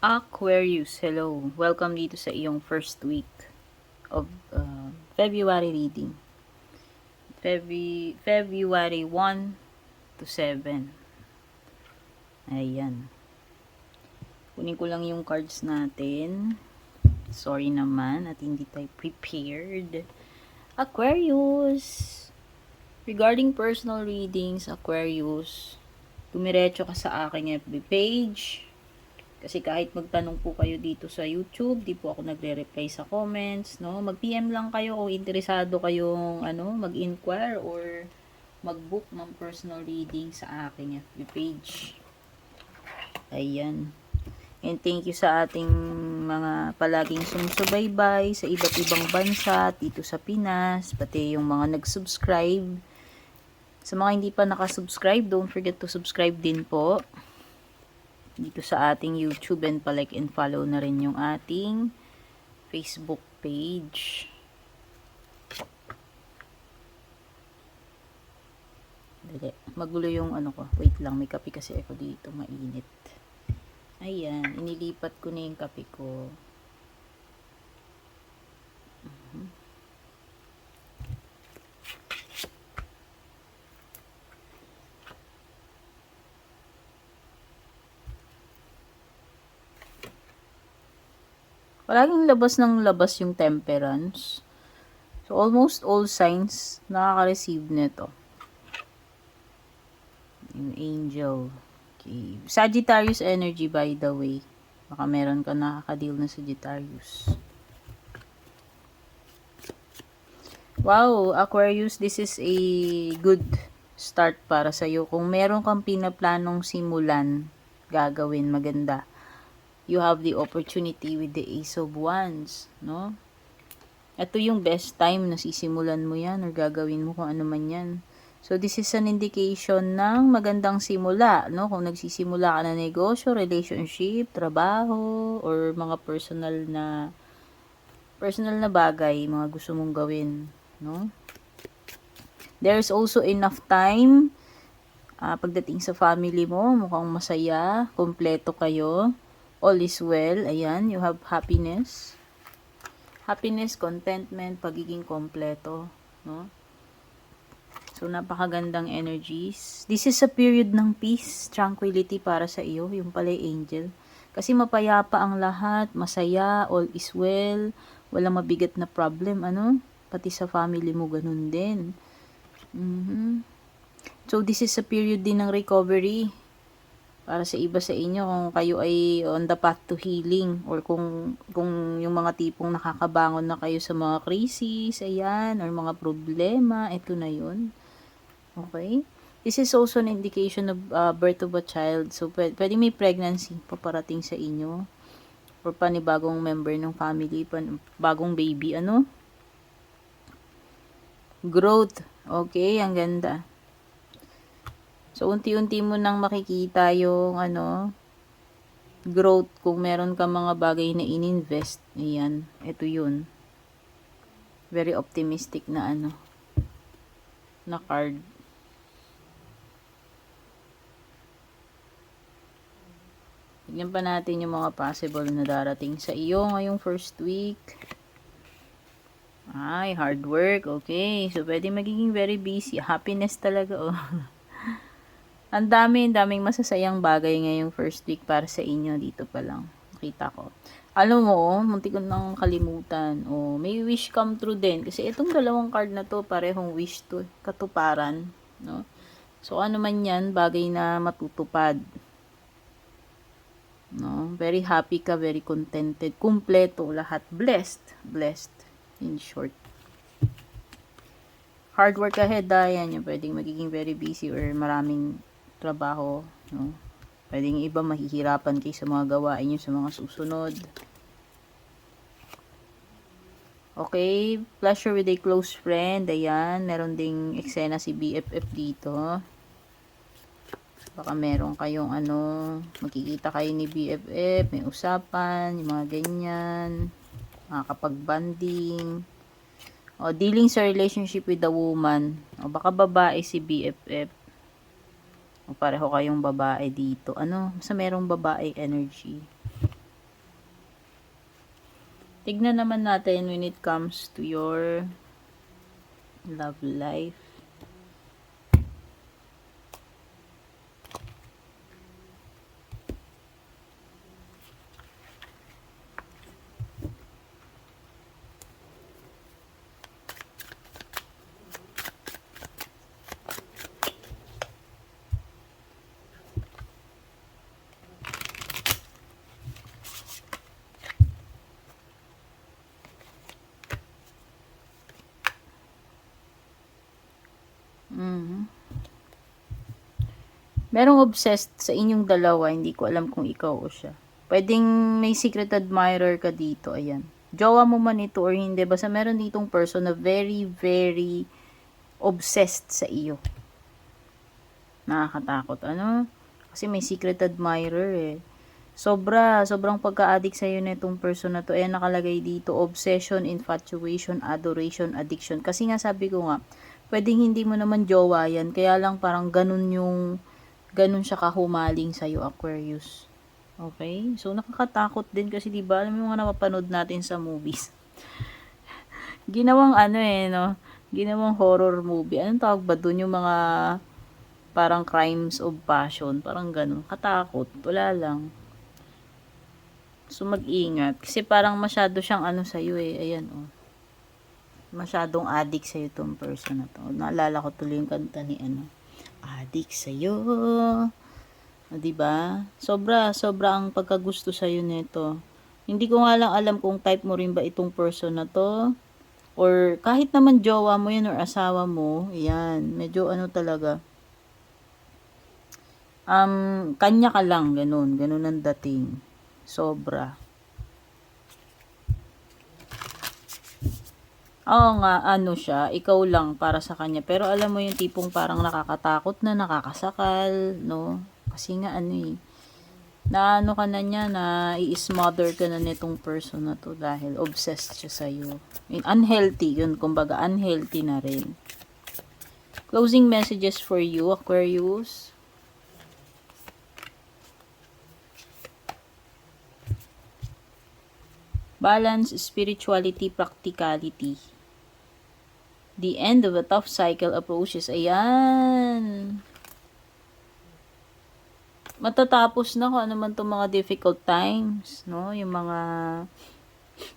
Aquarius, hello. Welcome dito sa iyong first week of February reading. February 1 to 7. Ayan. Kunin ko lang yung cards natin. Sorry naman at hindi tayo prepared. Aquarius! Regarding personal readings, Aquarius, dumiretso ka sa aking FB page. Kasi kahit magtanong po kayo dito sa YouTube, di po ako nagre-reply sa comments, no? Mag-PM lang kayo kung interesado kayong mag-inquire or mag-book ng personal reading sa aking FB page. Ayan. And thank you sa ating mga palaging sumusubaybay sa iba't ibang bansa dito sa Pinas, pati yung mga nag-subscribe. Sa mga hindi pa nakasubscribe, don't forget to subscribe din po dito sa ating YouTube, and pa-like and follow na rin yung ating Facebook page. Dali. Magulo yung ko. Wait lang, may kape kasi ako dito, mainit. Ayan, inilipat ko na yung kape ko. Palaging labas ng labas yung temperance. So, almost all signs nakaka-receive nito. Yung angel. Okay. Sagittarius energy, by the way. Baka meron ka nakaka-deal na Sagittarius. Wow, Aquarius, this is a good start para sa'yo. Kung meron kang pinaplanong simulan, gagawin, maganda. You have the opportunity with the Ace of Wands, no? Ito yung best time na sisimulan mo yan or gagawin mo kung ano man yan. So, this is an indication ng magandang simula, no? Kung nagsisimula ka na negosyo, relationship, trabaho, or mga personal na bagay, mga gusto mong gawin, no? There's also enough time pagdating sa family mo, mukhang masaya, kompleto kayo. All is well. Ayan, you have happiness. Happiness, contentment, pagiging kompleto, no? So, napakagandang energies. This is a period ng peace, tranquility para sa iyo, yung pala angel. Kasi mapayapa ang lahat, masaya, all is well, walang mabigat na problem, pati sa family mo, ganun din. So, this is a period din ng recovery para sa iba sa inyo kung kayo ay on the path to healing, or kung yung mga tipong nakakabangon na kayo sa mga crisis, ayan, or mga problema, ito na yun. Okay? This is also an indication of birth of a child. So, pwede may pregnancy paparating sa inyo, or panibagong member ng family, bagong baby, growth. Okay, ang ganda. So, unti-unti mo nang makikita yung growth kung meron ka mga bagay na ininvest. Ayan, ito yun. Very optimistic na na card. Tignan pa natin yung mga possible na darating sa iyo ngayong first week. Ay, hard work. Okay. So, pwede magiging very busy. Happiness talaga, oh. Ang daming masasayang bagay ngayong first week para sa inyo. Dito pa lang. Nakita ko. Alam mo, muntik ko nang kalimutan. Oh, may wish come true din. Kasi itong dalawang card na to, parehong wish to. Katuparan. No? So, ano man yan, bagay na matutupad. No? Very happy ka, very contented. Kumpleto lahat. Blessed. Blessed. In short. Hard work ahead, yan. Yung pwedeng magiging very busy or maraming trabaho, no? Pwedeng iba mahihirapan kayo sa mga gawain nyo sa mga susunod. Okay, pleasure with a close friend. Ayan, meron ding eksena si BFF dito. Baka meron kayong magkikita kayo ni BFF, may usapan, yung mga ganyan, makakapag-banding. O, dealing sa relationship with a woman. O, baka babae si BFF. O, pareho kayong babae dito. Basta merong babae energy. Tignan naman natin when it comes to your love life. Merong obsessed sa inyong dalawa, hindi ko alam kung ikaw o siya. Pwedeng may secret admirer ka dito, ayan. Jowa mo man ito or hindi, basta meron ditong person na very, very obsessed sa iyo. Nakakatakot, ano? Kasi may secret admirer eh. Sobrang pagka-addict sa'yo na itong person na to. Ayan, nakalagay dito, obsession, infatuation, adoration, addiction. Kasi nga sabi ko nga, pwedeng hindi mo naman jowa yan, kaya lang parang ganun siya kahumaling sa'yo, Aquarius. Okay? So, nakakatakot din kasi, diba, alam mo yung mga napapanood natin sa movies. Ginawang no? Ginawang horror movie. Anong tawag ba dun? Yung mga parang crimes of passion. Parang ganun. Katakot. Wala lang. So, mag-ingat. Kasi parang masyado siyang sa'yo eh. Ayan, oh. Masyadong addict sa'yo tong person na to. Naalala ko tuloy yung kanta ni addict sa'yo. O, diba? Sobra ang pagkagusto sa'yo nito. Hindi ko nga lang alam kung type mo rin ba itong person na to. Or kahit naman jowa mo yun or asawa mo, yan, medyo talaga. Kanya ka lang, ganun ang dating. Sobra. Oo nga, siya, ikaw lang para sa kanya. Pero alam mo yung tipong parang nakakatakot na, nakakasakal, no? Kasi nga na ka na niya, na i-smother ka na nitong person na to dahil obsessed siya sa'yo. Unhealthy yun, kumbaga unhealthy na rin. Closing messages for you, Aquarius. Balance, spirituality, practicality. The end of a tough cycle approaches. Ayan. Matatapos na kung ano man itong mga difficult times, no? Yung mga,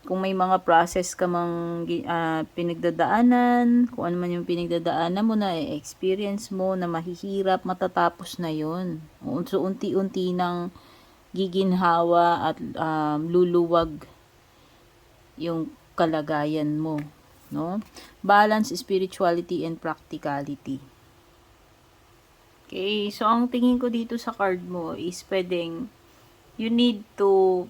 kung may mga process ka mang pinagdadaanan, kung ano man yung pinagdadaanan mo na experience mo na mahihirap, matatapos na yun. So, unti-unti nang giginhawa at luluwag yung kalagayan mo, no? Balance, spirituality, and practicality. Okay, so ang tingin ko dito sa card mo is pwedeng you need to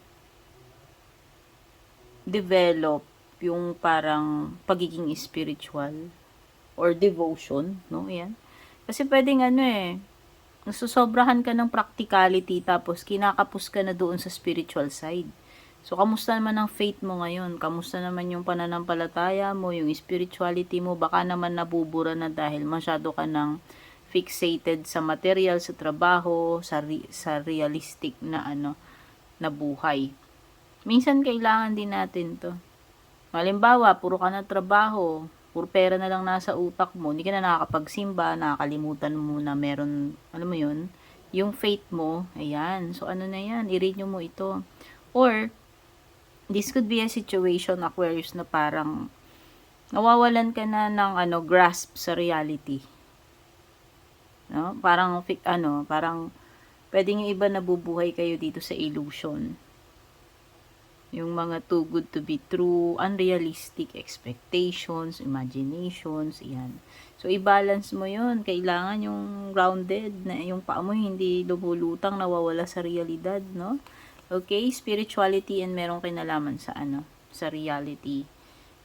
develop yung parang pagiging spiritual or devotion, no? Yan. Kasi pwedeng nasusobrahan ka ng practicality tapos kinakapos ka na doon sa spiritual side. So, kamusta naman ang faith mo ngayon? Kamusta naman yung pananampalataya mo, yung spirituality mo? Baka naman nabubura na dahil masyado ka ng fixated sa material, sa trabaho, sa realistic na na buhay. Minsan kailangan din natin to. Halimbawa, puro ka na trabaho, puro pera na lang nasa utak mo, hindi ka na nakakapagsimba, nakakalimutan mo na meron, alam mo yun, yung faith mo, ayan. So, na yan, i-renew mo ito. Or, this could be a situation, Aquarius, na parang nawawalan ka na ng grasp sa reality. No? Parang pwedeng yung iba nabubuhay kayo dito sa illusion. Yung mga too good to be true, unrealistic expectations, imaginations, yan. So, i-balance mo yun. Kailangan yung grounded, na yung paa mo hindi lumulutang, nawawala sa realidad, no? Okay? Spirituality and merong kinalaman sa sa reality.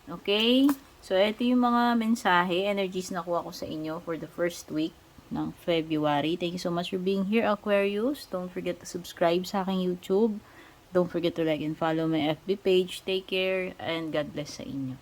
Okay? So, ito yung mga mensahe, energies na kuha ko sa inyo for the first week ng February. Thank you so much for being here, Aquarius. Don't forget to subscribe sa aking YouTube. Don't forget to like and follow my FB page. Take care and God bless sa inyo.